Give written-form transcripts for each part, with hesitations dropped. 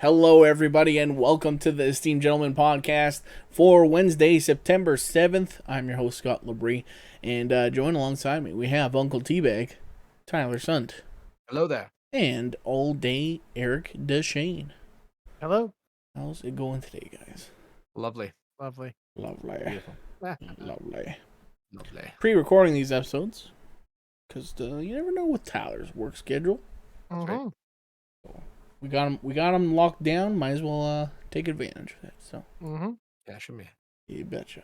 Hello, everybody, and welcome to the Esteemed Gentleman podcast for Wednesday, September 7th. I'm your host, Scott Labrie, and joined alongside me, we have Uncle Teabag, Tyler Sunt, Hello there. and all day Eric Deshane. Hello. How's it going today, guys? Lovely. Lovely. Lovely. Beautiful. Lovely. Lovely. Pre-recording these episodes, because you never know with Tyler's work schedule. That's right. We got him locked down. Might as well take advantage of it. So, Yeah, sure, man. you betcha.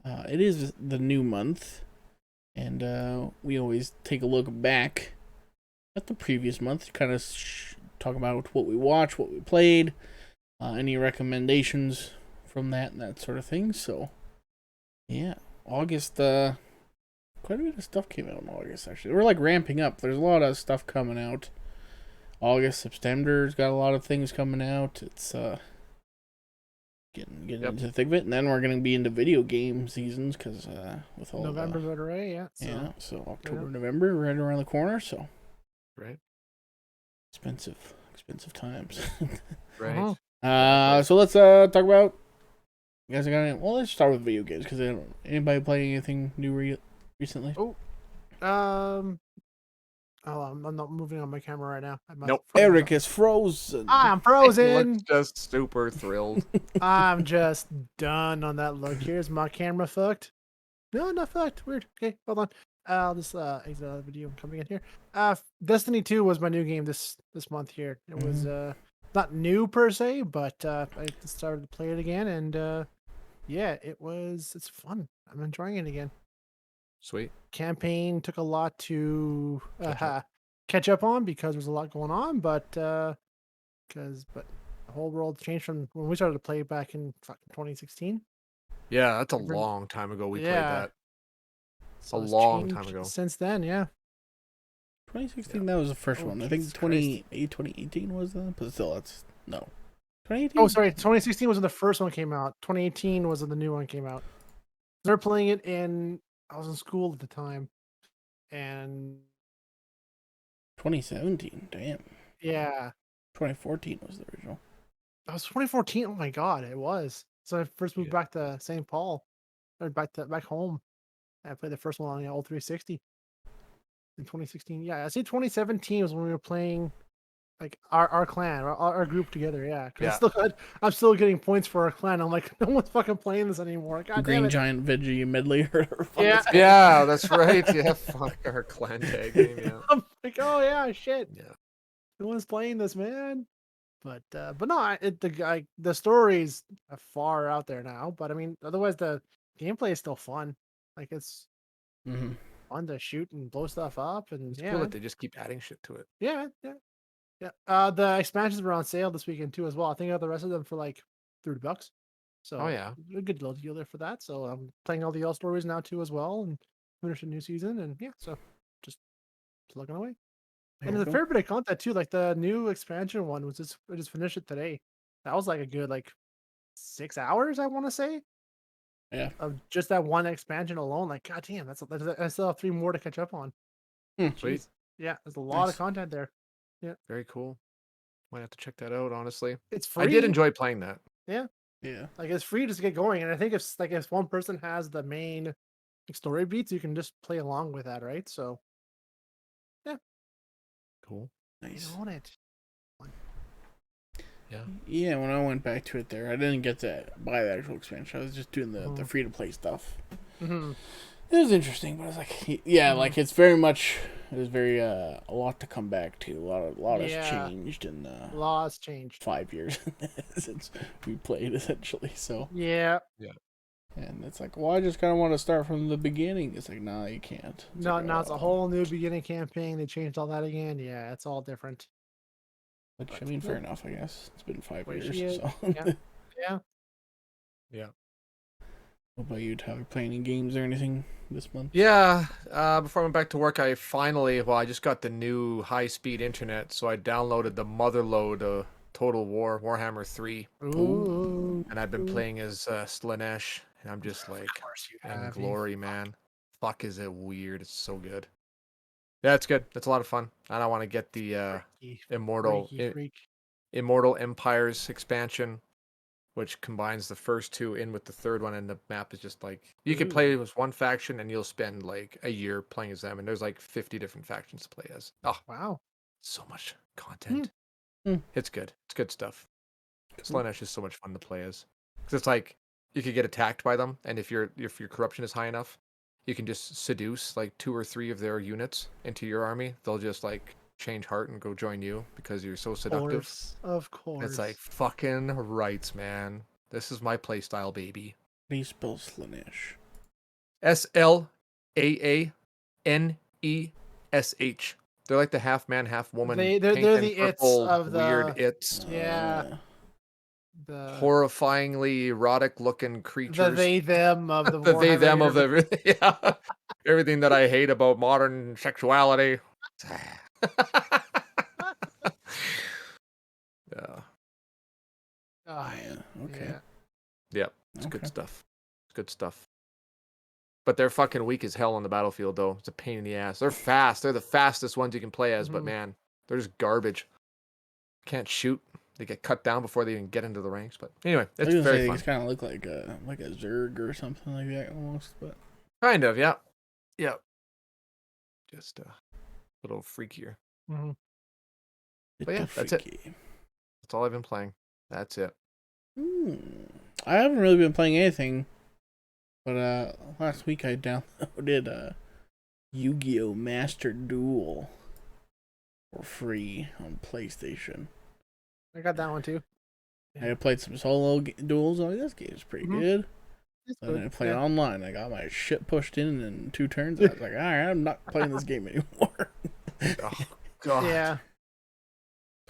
It is the new month, and we always take a look back at the previous month, kind of talk about what we watched, what we played, any recommendations from that and that sort of thing. So, yeah, August, quite a bit of stuff came out in August, actually. We're like ramping up. There's a lot of stuff coming out. August, September's got a lot of things coming out. It's getting into the thick of it, and then we're gonna be into video game seasons because with all November's right away, yeah. So October, November, right around the corner. So right, expensive times. Right. So let's talk about. You guys got any? Well, let's start with video games because anybody play anything new recently? I'm not moving on my camera right now. Nope. Eric is frozen. I'm frozen. Looks just super thrilled. I'm just done on that look. Here's my camera fucked. No, not fucked. Weird. Okay, hold on. I'll just exit out of the video. I'm coming in here. Destiny 2 was my new game this month here. It was not new per se, but I started to play it again, and yeah, it's fun. I'm enjoying it again. Sweet. Campaign took a lot to catch up on because there's a lot going on, but the whole world changed from when we started to play back in 2016. Yeah, that's a long time ago we played that. So a long time ago. Since then, yeah. 2016, that was the first one. I think 2018 was that, but still, that's no. 2018. Oh, sorry, 2016 was when the first one came out. 2018 was when the new one came out. They're playing it in. I was in school at the time, and 2017. Damn. Yeah. 2014 was the original. That was 2014. Oh my god, it was. So I first moved back to St. Paul, or back home. I played the first one on the old 360 in 2016. Yeah, I see 2017 was when we were playing like our clan, our group together. Yeah, I'm still getting points for our clan. I'm like, no one's fucking playing this anymore. God Green damn it. Giant Veggie Medley. Yeah, that's right. Yeah, fuck our clan tag game. Yeah. I'm like, oh yeah, shit. Yeah. No one's playing this, man. But no, the story's far out there now. But I mean, otherwise the gameplay is still fun. Like it's fun to shoot and blow stuff up, and It's cool that they just keep adding shit to it. Yeah. The expansions were on sale this weekend too, as well. I think I got the rest of them for like $30. So yeah, a good little deal there for that. So I'm playing all the L stories now too, as well, and finish a new season, and yeah, so just plugging away. And there's a fair bit of content too. Like the new expansion one I just finished it today. That was like a good 6 hours, I want to say. Yeah. Of just that one expansion alone. Like, god damn, I still have 3 more to catch up on. Sweet. Yeah, there's a lot of content there. Yeah. Very cool. Might have to check that out, honestly. It's free. I did enjoy playing that. Yeah. Yeah. Like it's free just to get going. And I think if one person has the main story beats, you can just play along with that, right? So yeah. Cool. Nice. On it. Yeah. Yeah, when I went back to it there, I didn't get to buy the actual expansion. I was just doing the free to play stuff. Mm-hmm. It was interesting, but I was like, yeah, like it's very much, it was very a lot to come back to. A lot has changed in a lot's changed 5 years since we played, essentially. So yeah. And it's like, well, I just kind of want to start from the beginning. It's like, nah, you can't. It's a whole new beginning campaign. They changed all that again. Yeah, it's all different. Which, I mean, fair enough, I guess. It's been 5 years. So. Yeah. What about you, Tyler? Playing any games or anything this month? Yeah. Before I went back to work, I just got the new high-speed internet, so I downloaded the motherload of Total War, Warhammer 3. Ooh. And I've been playing as Slanesh, and I'm just like, in glory, man. Fuck, is it weird. It's so good. Yeah, it's good. It's a lot of fun. And I want to get the Immortal... Freak. Immortal Empires expansion, which combines the first two in with the third one, and the map is just like you can play as one faction and you'll spend like a year playing as them, and there's like 50 different factions to play as. Oh, Wow. so much content. Hmm. It's good. It's good stuff. Cool. Slaanesh is so much fun to play as, because it's like you could get attacked by them, and if your corruption is high enough, you can just seduce like 2 or 3 of their units into your army. They'll just like change heart and go join you because you're so seductive. Of course. It's like fucking rights, man. This is my playstyle, baby. How do you spell Slaanesh? Slaanesh. They're like the half man, half woman. They're pink the and its purple, of the weird its. Yeah. The Horrifyingly erotic looking creatures. the they them of the The they Warhammer them of universe. everything. Yeah. Everything that I hate about modern sexuality. Yeah. Oh, Yeah. Okay. yeah. Yep. It's Okay. good stuff. It's good stuff. But they're fucking weak as hell on the battlefield, though. It's a pain in the ass. They're fast. They're the fastest ones you can play as, but Mhm. man, they're just garbage. Can't shoot. They get cut down before they even get into the ranks. But anyway, I it's was gonna very say fun. these kind of look like a Zerg or something like that almost, but Kind of, yeah. Yeah. Just a little freakier. Mhm. But yeah, that's it. freaky. That's all I've been playing. That's it. I haven't really been playing anything, but last week I downloaded Yu-Gi-Oh! Master Duel for free on PlayStation. I got that one too. I played some solo duels. Oh, this game's pretty good. It's And good. I played Yeah. online. I got my shit pushed in 2 turns. I was like, all right, I'm not playing this game anymore. Oh, God. Yeah.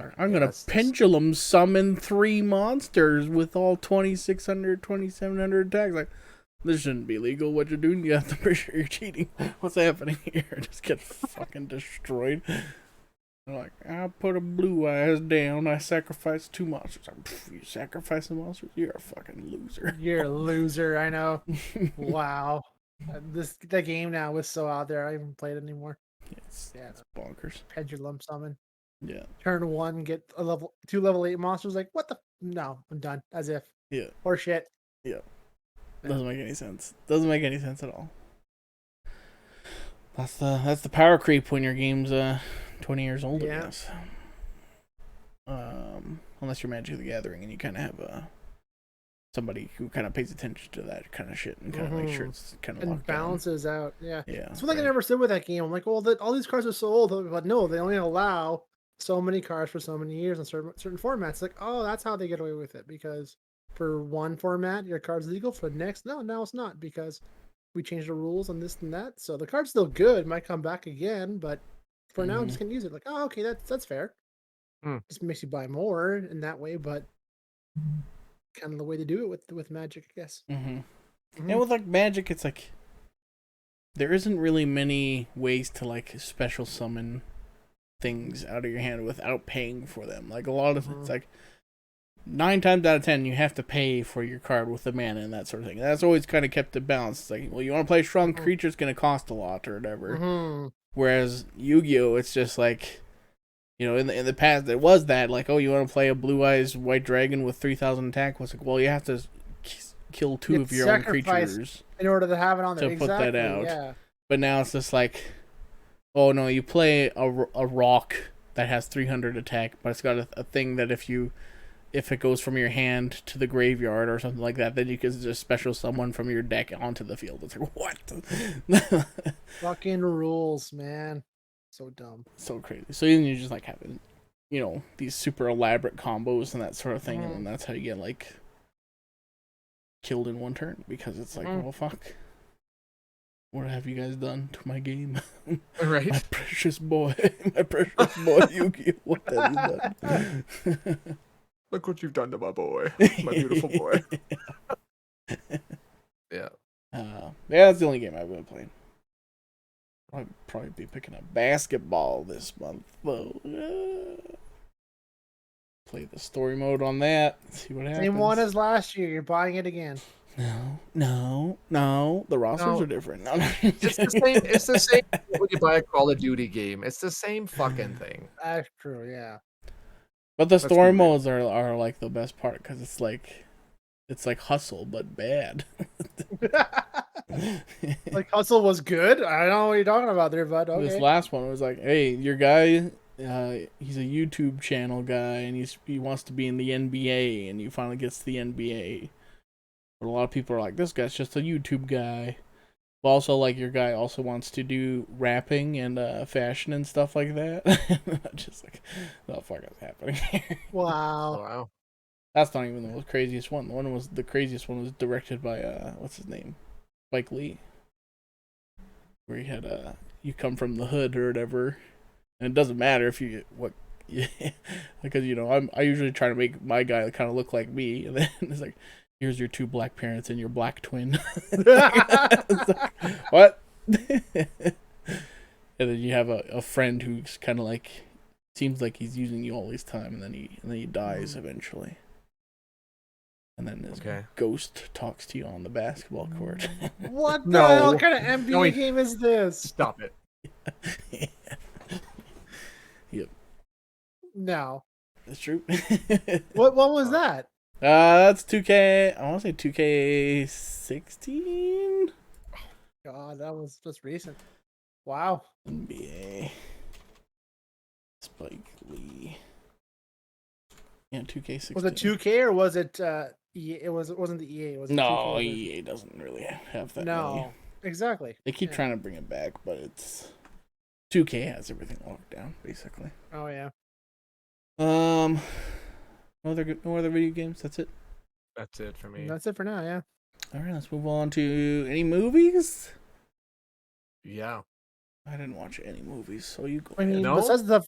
I'm gonna that's- pendulum summon 3 monsters with all 2,600, 2,700 attacks. Like, this shouldn't be legal. What you're doing, you have to pretty sure you're cheating. What's happening here? Just get fucking destroyed. They're like, I put a blue eyes down. I sacrificed 2 monsters. Like, you sacrificing monsters? You're a fucking loser. You're a loser, I know. Wow. The game now is so out there. I haven't played it anymore. It's Yeah. bonkers. Pendulum summon. Yeah. Turn 1, get a 2 level 8 monsters. Like, what the? No, I'm done. As if. Yeah. Or shit. Doesn't make any sense. Doesn't make any sense at all. That's the power creep when your game's 20 years old, I Yeah. guess. Unless you're Magic the Gathering and you kind of have somebody who kind of pays attention to that kind of shit and kind of make sure it's kind of And locked down. balances out. Yeah. Yeah. That's one thing I never said with that game. I'm like, well, all these cards are so old, but no, they only allow so many cards for so many years in certain formats. Like, oh, that's how they get away with it, because for one format your card's legal, for the next, no, now it's not, because we changed the rules on this and that. So the card's still good, might come back again, but for now, just can't use it. Like, oh, okay, that's fair. Just makes you buy more in that way, but kind of the way to do it with Magic, I guess. And with like Magic, it's like there isn't really many ways to like special summon things out of your hand without paying for them. Like a lot of it's like 9 times out of 10 you have to pay for your card with the mana and that sort of thing. That's always kind of kept it balanced. It's like, well, you want to play a strong creature, it's going to cost a lot or whatever. Whereas Yu-Gi-Oh, it's just like, you know, in the past it was that like, oh, you want to play a blue eyes white dragon with 3,000 attack. It's like, well, you have to kill 2 of your own creatures in order to have it on there. to put that out. Yeah. But now it's just like, oh no, you play a rock that has 300 attack, but it's got a thing that if it goes from your hand to the graveyard or something like that, then you can just special someone from your deck onto the field. It's like, what? Fucking rules, man. So dumb. So crazy. So then you just like having, you know, these super elaborate combos and that sort of thing, and then that's how you get like killed in 1 turn, because it's like, well, fuck. What have you guys done to my game? Right. My precious boy. Yu-Gi-Oh! What have you done? Look what you've done to my boy. My beautiful boy. Yeah. Yeah, that's the only game I've been playing. I'll probably be picking up basketball this month, though. Play the story mode on that. See what happens. Same one as last year. You're buying it again. No. The rosters are different. No. It's the same. It's the same when you buy a Call of Duty game. It's the same fucking thing. That's true, yeah. But the Let's be story real. modes are like the best part because it's like hustle but bad. Like Hustle was good. I don't know what you're talking about there, bud. This Okay. last one was like, hey, your guy, he's a YouTube channel guy, and he wants to be in the NBA, and he finally gets to the NBA. But a lot of people are like, this guy's just a YouTube guy. But also, like, your guy also wants to do rapping and fashion and stuff like that. Just like, what the fuck is happening here? Wow. Oh, wow. That's not even the most craziest one. The craziest one was directed by what's his name, Spike Lee, where he had you come from the hood or whatever, and it doesn't matter if you what, yeah, because I usually try to make my guy kind of look like me, and then it's like, here's your two black parents and your black twin. It's like, what? And then you have a friend who's kind of like seems like he's using you all this time, and then he dies eventually. And then his ghost talks to you on the basketball court. What the No. hell kind of NBA No, game is this? Stop it. Yep, No. that's true. What was that? That's 2K. I want to say 2K16 God, that was just recent. Wow. NBA. Spike Lee. Yeah, 2K16. Was it 2K or was it EA? It wasn't the EA. Was it No, 2K? EA doesn't really have that No. many. Exactly. They keep trying to bring it back, but it's 2K has everything locked down, basically. Oh yeah. No other video games. That's it. That's it for me. That's it for now. Yeah. All right, let's move on to any movies. Yeah. I didn't watch any movies, so you go. I mean, ahead. No? besides the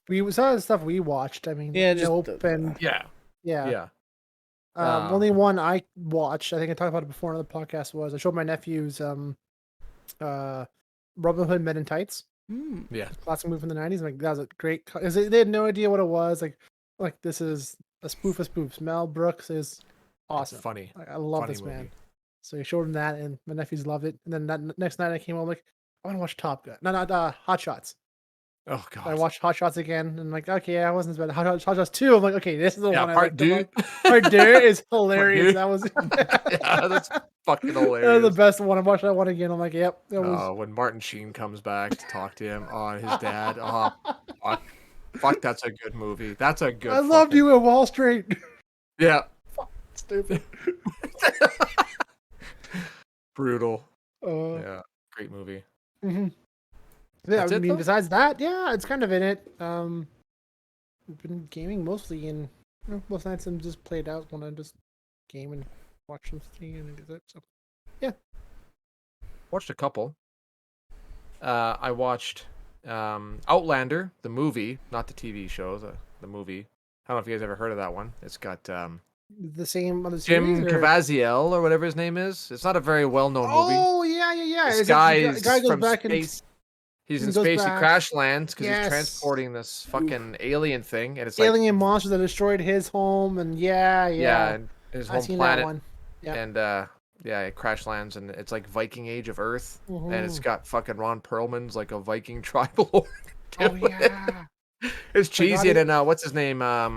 stuff we watched, I mean, Yeah, just Nope the- and Yeah. yeah. Yeah. Only one I watched. I think I talked about it before on the podcast. Was I showed my nephews Robin Hood Men in Tights, Hmm. Yeah. classic movie from the '90s. Like that was a great. They had no idea what it was. Like this is a spoof of spoofs. Mel Brooks is awesome. Funny. Like, I love Funny this movie. man. So he showed him that, and my nephews loved it. And then that next night I came home like, I want to watch Top Gun. No, not Hot Shots. Oh god. I watched Hot Shots again, and I'm like, okay, I wasn't as bad. Hot Shots 2. I'm like, okay, this is the Yeah, one I part liked the two. most. Part 2 is hilarious. two. That was Yeah, that's fucking that was hilarious. the best one. I watched that one again. I'm like, yep, that was. When Martin Sheen comes back to talk to him, his dad. Oh, fuck, that's a good movie. That's a good. I loved you at Wall Street. Yeah. Stupid. Brutal. Yeah. Yeah. Great movie. Yeah, That's I it, mean, though? besides that, yeah, it's kind of in it. We've been gaming mostly, and most nights I'm just played out when I just game and watch something, and that's it. So, Watched a couple. I watched Outlander, the movie, not the TV show, the movie. I don't know if you guys ever heard of that one. It's got the same on the Jim series, or? Caviezel or whatever his name is. It's not a very well-known movie. Oh yeah. This Is it guy the is guy goes from back space. He's he in goes space. He back. crash lands because Yes. he's transporting this fucking alien thing, and it's alien like monsters that destroyed his home, and yeah, and his I've home seen planet. that one. Yeah. And it crash lands, and it's like Viking Age of Earth, and it's Mhm. got fucking Ron Perlman's like a Viking tribal lord. Oh doing it. yeah. It's cheesy, it. and what's his name? I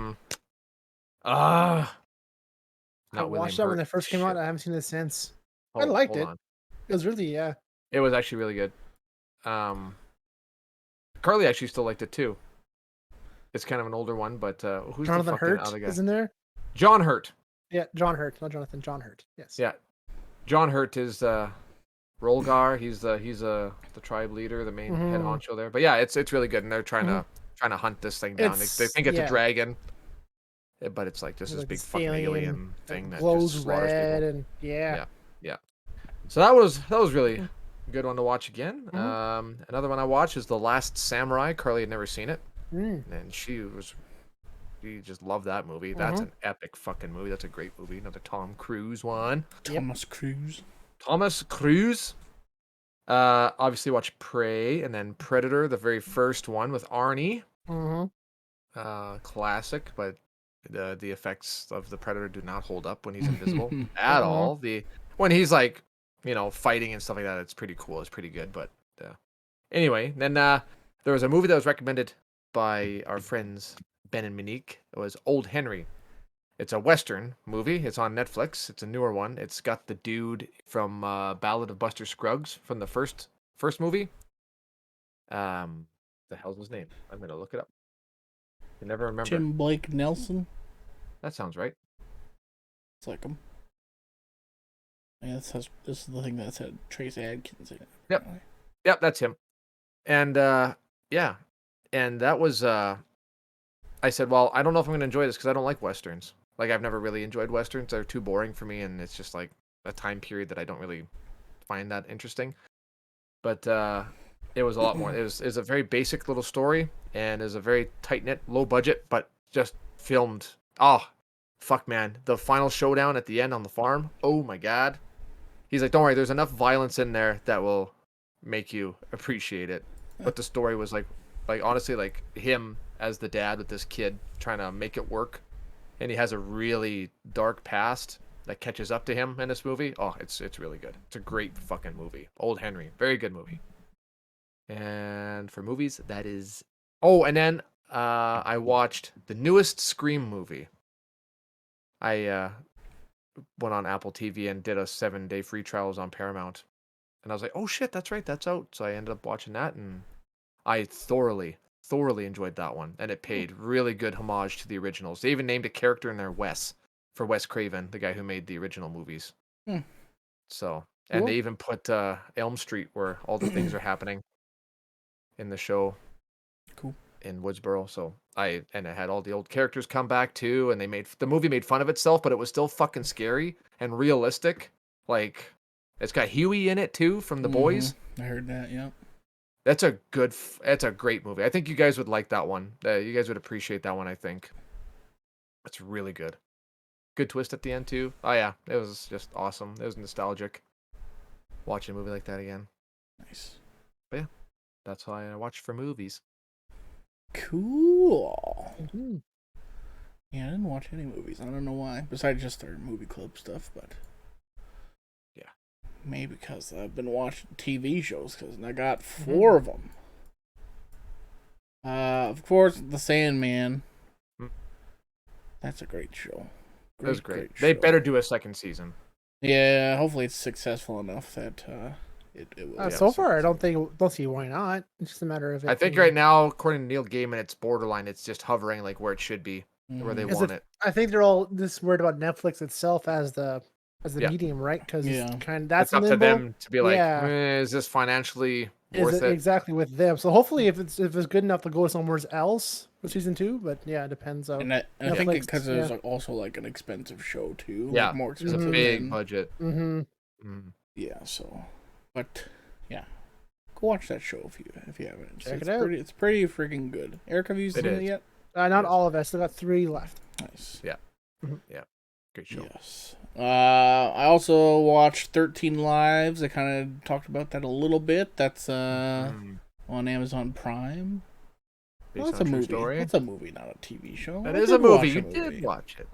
Not William watched that when Hurt. it first came Shit. out. I haven't seen it since. I Hold- liked hold it. on. It was really It was actually really good. Carly actually still liked it too. It's kind of an older one, but who's Jonathan the fucking Hurt other guy? is in there. John Hurt. Yeah, John Hurt, not Jonathan. John Hurt. Yes. Yeah, John Hurt is Rolgar. He's the tribe leader, the main head Mhm. honcho there. But yeah, it's really good, and they're trying Mhm. to hunt this thing down. They It's- think it's yeah. a dragon, but it's like just It's this like big this fucking alien alien thing that Glows just slaughters red, people. and yeah. So that was really a good one to watch again. Mhm. Another one I watched is The Last Samurai. Carly had never seen it, Mm. and she just loved that movie. That's an epic fucking movie. That's a great movie. Another Tom Cruise one. Thomas Cruise. Thomas Cruise. Obviously watch Prey and then Predator, the very first one with Arnie. Mm-hmm. Classic, but the effects of the Predator do not hold up when he's invisible at all. When he's like, fighting and stuff like that, it's pretty cool. It's pretty good. But anyway, then there was a movie that was recommended by our friends Ben and Monique. It was Old Henry. It's a Western movie. It's on Netflix. It's a newer one. It's got the dude from Ballad of Buster Scruggs from the first movie. The hell's his name? I'm gonna look it up. I never remember. Tim Blake Nelson. That sounds right. It's like him. Yeah, this is the thing that said Trace Adkins in it. Yep, that's him. And yeah, and that was I said, well, I don't know if I'm gonna enjoy this because I don't like westerns. Like I've never really enjoyed westerns. They're too boring for me, and it's just like a time period that I don't really find that interesting. But it was a lot more. It was a very basic little story, and is a very tight knit, low budget, but just filmed. Oh, fuck, man! The final showdown at the end on the farm. Oh my god! He's like, don't worry, there's enough violence in there that will make you appreciate it. But the story was like honestly, like him as the dad with this kid trying to make it work, and he has a really dark past that catches up to him in this movie. Oh, it's really good. It's a great fucking movie. Old Henry, very good movie. And for movies, that is. Oh, and then I watched the newest Scream movie. I went on Apple TV and did a 7-day free trials on Paramount, and I was like, oh shit, that's right, that's out. So I ended up watching that, and I thoroughly enjoyed that one, and it paid really good homage to the originals. They even named a character in there Wes, for Wes Craven, the guy who made the original movies. So, and Cool. they even put Elm Street where all the things are happening in the show. Cool. In Woodsboro. So it had all the old characters come back too, and the movie made fun of itself, but it was still fucking scary and realistic. Like it's got Huey in it too from The Boys. I heard that. Yeah. That's a great movie. I think you guys would like that one. You guys would appreciate that one. I think it's really good. Good twist at the end too. Oh yeah, it was just awesome. It was nostalgic. Watching a movie like that again. Nice. But yeah, that's why I watch for movies. Cool. Mhm. Yeah, I didn't watch any movies. I don't know why. Besides just their movie club stuff, but yeah, maybe because I've been watching TV shows because I got 4 of them. Of course, The Sandman. That's a great show. That was great. They better do a second season. Yeah, hopefully it's successful enough that it will. So far, I don't see why not. It's just a matter of. I think right now, according to Neil Gaiman, it's borderline. It's just hovering like where it should be, where they want it. I think they're all just worried about Netflix itself as the medium, right? Because that's up to them to be like, is this financially worth it? Exactly with them. So hopefully, if it's good enough to go somewhere else for season 2, but yeah, it depends on. And I think because it's also like an expensive show too. Yeah, like more it's expensive. a big budget. Yeah, so, but yeah, go watch that show if you haven't. Check it out. It's pretty freaking good. Eric, have you seen it yet? Not all of us. Still got 3 left. Nice. Yeah. Yeah. Great show. Yes. I also watched 13 Lives. I kind of talked about that a little bit. That's on Amazon Prime. Well, that's a movie. Story. That's a movie, not a TV show. That is a movie. You did watch it.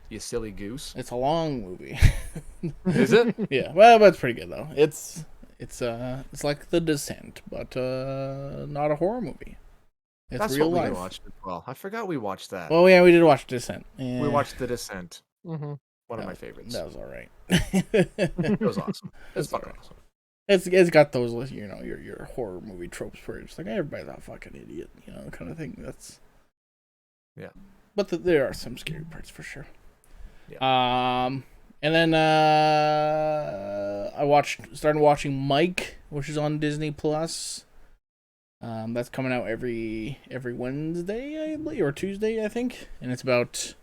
You silly goose. It's a long movie. Is it? Yeah. Well, but it's pretty good though. It's like The Descent, but not a horror movie. It's That's real what life. we watched as well. I forgot we watched that. Oh yeah, we did watch Descent. Yeah. We watched The Descent. Mm-hmm. One of my favorites. That was all right. It was awesome. It's fucking awesome. It's got those, your horror movie tropes where it's like everybody's a fucking idiot, kind of thing. That's But there are some scary parts for sure. Yeah. And then I started watching Mike, which is on Disney Plus. That's coming out every Wednesday, I believe, or Tuesday, I think, and it's about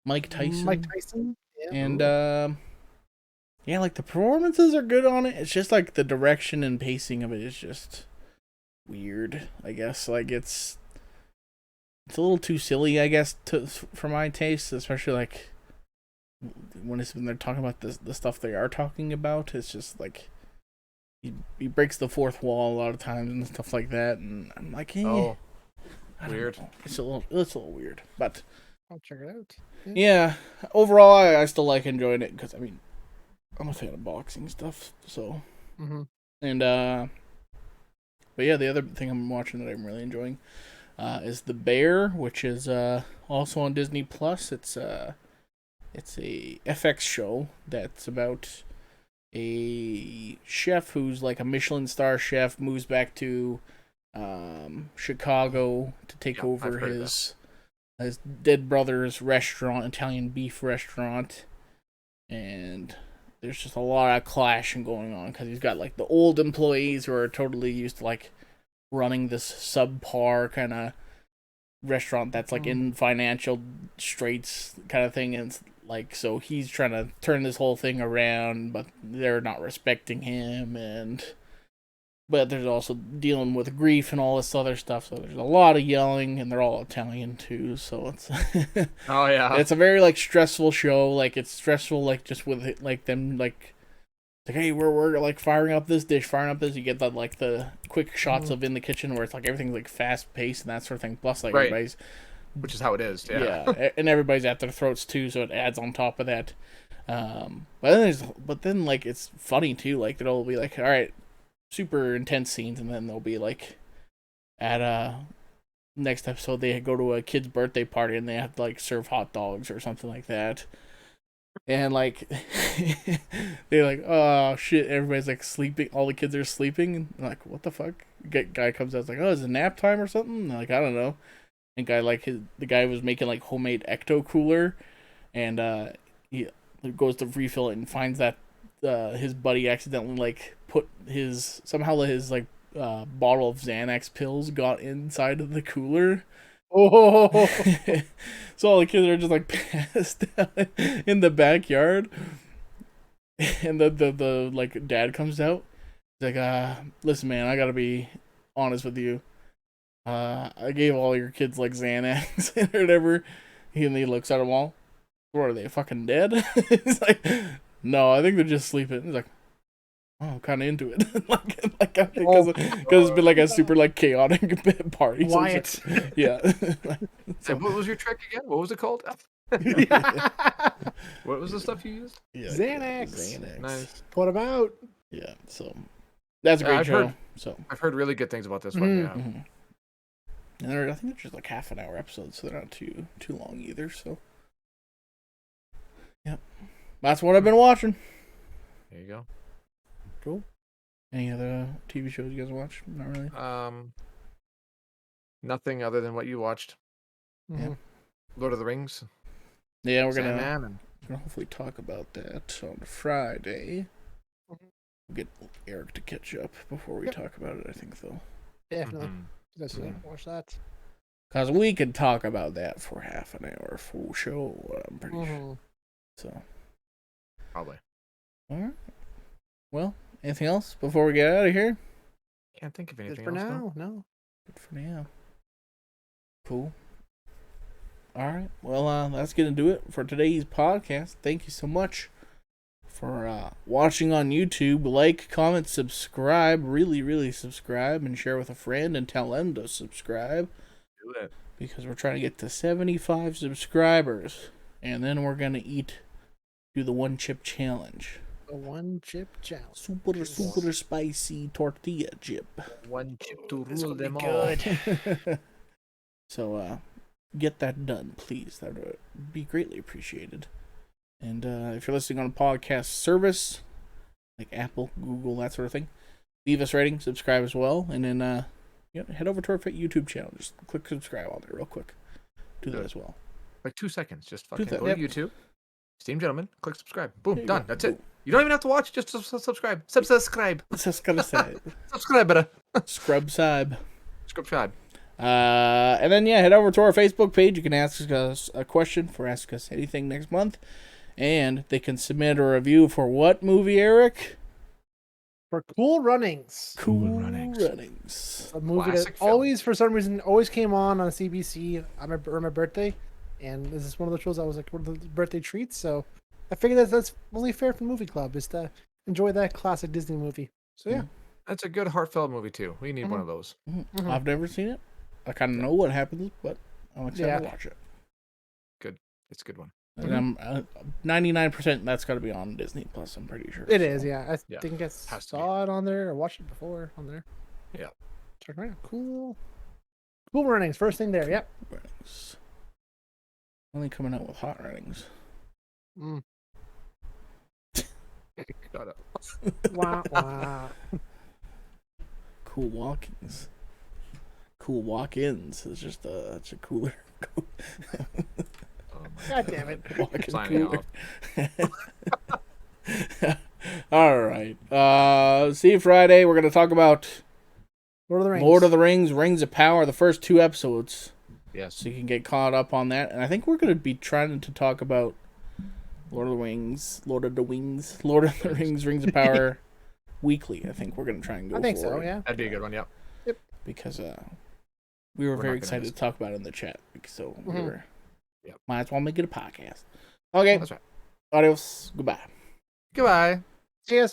Mike Tyson. Yeah. And like the performances are good on it. It's just like the direction and pacing of it is just weird, I guess. Like it's a little too silly, I guess, for my taste, especially like when they're talking about the stuff they are talking about. It's just like he breaks the fourth wall a lot of times and stuff like that, and I'm like, weird. It's a little weird, but I'll check it out. Yeah, overall, I still like enjoying it because I'm a fan of boxing stuff. So, and but yeah, the other thing I'm watching that I'm really enjoying, is The Bear, which is also on Disney Plus. It's a FX show that's about a chef who's like a Michelin star chef, moves back to Chicago to take over his dead brother's restaurant, Italian beef restaurant, and there's just a lot of clashing going on because he's got like the old employees who are totally used to like running this subpar kind of restaurant that's like in financial straits kind of thing, and it's like, so he's trying to turn this whole thing around, but they're not respecting him, but there's also dealing with grief and all this other stuff, so there's a lot of yelling, and they're all Italian too, so it's Oh yeah, it's a very like stressful show. Like it's stressful like just with it, like them like hey, we're like firing up this dish, firing up this. You get the quick shots of in the kitchen where it's like everything's like fast paced and that sort of thing. Plus like everybody's, which is how it is. Yeah. and everybody's at their throats too, so it adds on top of that. But then like it's funny too. Like there'll be like, all right, super intense scenes, and then they'll be like at next episode they go to a kid's birthday party and they have to like serve hot dogs or something like that. And like they're like, oh shit, everybody's like sleeping, all the kids are sleeping, and I'm like, what the fuck? Guy comes out, like, oh, is it nap time or something? And like, I don't know. And guy like the guy was making like homemade ecto cooler, and he goes to refill it and finds that his buddy accidentally like put his like bottle of Xanax pills got inside of the cooler. Oh, so all the kids are just like passed out in the backyard, and the like dad comes out. He's like, listen, man, I gotta be honest with you. I gave all your kids like Xanax or whatever. And he looks at them all. What are they, fucking dead? He's like, no, I think they're just sleeping. He's like, oh, I'm kind of into it, because it's been like a super like chaotic party. Wyatt. So like, yeah. So what was your trick again? What was it called? What was the stuff you used? Yeah, Xanax. Nice. Put him out. Yeah, so that's a great show. I've heard really good things about this one. Yeah. Mm-hmm. And I think they're just like half an hour episodes, so they're not too long either. So, yep, that's what I've been watching. There you go. Cool. Any other TV shows you guys watch? Not really. Nothing other than what you watched. Yeah. Lord of the Rings. Yeah, we're Sandman gonna hopefully talk about that on Friday. We'll get Eric to catch up before we talk about it, I think, though. Definitely. Let's watch that. Because we could talk about that for half an hour full show, I'm pretty sure. So. Probably. All right. Well, anything else before we get out of here? Can't think of anything else. For now, no. Good for now. Cool. All right. Well, that's going to do it for today's podcast. Thank you so much for watching on YouTube. Like, comment, subscribe. Really, really subscribe, and share with a friend and tell them to subscribe. Do it. Because we're trying to get to 75 subscribers. And then we're going to do the one chip challenge. The one chip challenge. Super spicy tortilla chip. One chip to rule them all. Good. So, get that done, please. That would be greatly appreciated. And if you're listening on a podcast service, like Apple, Google, that sort of thing, leave us a rating, subscribe as well, and then head over to our YouTube channel. Just click subscribe on there real quick. Do that as well. Like 2 seconds. Just fucking go Yep. to YouTube. Esteemed gentlemen, click subscribe. Boom, done. Go. That's it. You don't even have to watch. Just subscribe. Subscribe. Subscribe, brother. Scrub side. Subscribe. And then head over to our Facebook page. You can ask us a question for Ask Us Anything next month. And they can submit a review for what movie, Eric? For Cool Runnings. Cool Runnings. A movie Classic that film. always, for some reason, always came on CBC on my birthday. And this is one of the shows I was like one of the birthday treats. So I figured that's only fair for Movie Club is to enjoy that classic Disney movie. So yeah. That's a good heartfelt movie too. We need one of those. Mm-hmm. I've never seen it. I kind of know what happens, but I'm excited to watch it. Good. It's a good one. And I'm 99% that's got to be on Disney Plus, I'm pretty sure. It is, yeah. I think I Has to saw it on there or watched it before on there. Yeah. Check it out. Cool Cool runnings, first thing there. Yep. Ratings. Only coming out with hot ratings. Mm. Shut up. Wah, wah. Cool walkings. Cool walk-ins. It's just it's a cooler. God damn it. Walk-in Signing cooler. All right. See you Friday. We're gonna talk about Lord of the Rings. Lord of the Rings, Rings of Power, the first 2 episodes. Yes. So you can get caught up on that. And I think we're going to be trying to talk about Lord of the Rings, Rings of Power weekly. I think we're going to try and go I think for so, it. yeah. That'd be a good one. Yep. Because we were We're very not gonna excited miss to talk about it in the chat. So we Mhm. were, Yep. might as well make it a podcast. Okay. That's right. Adios. Goodbye. Goodbye. Cheers.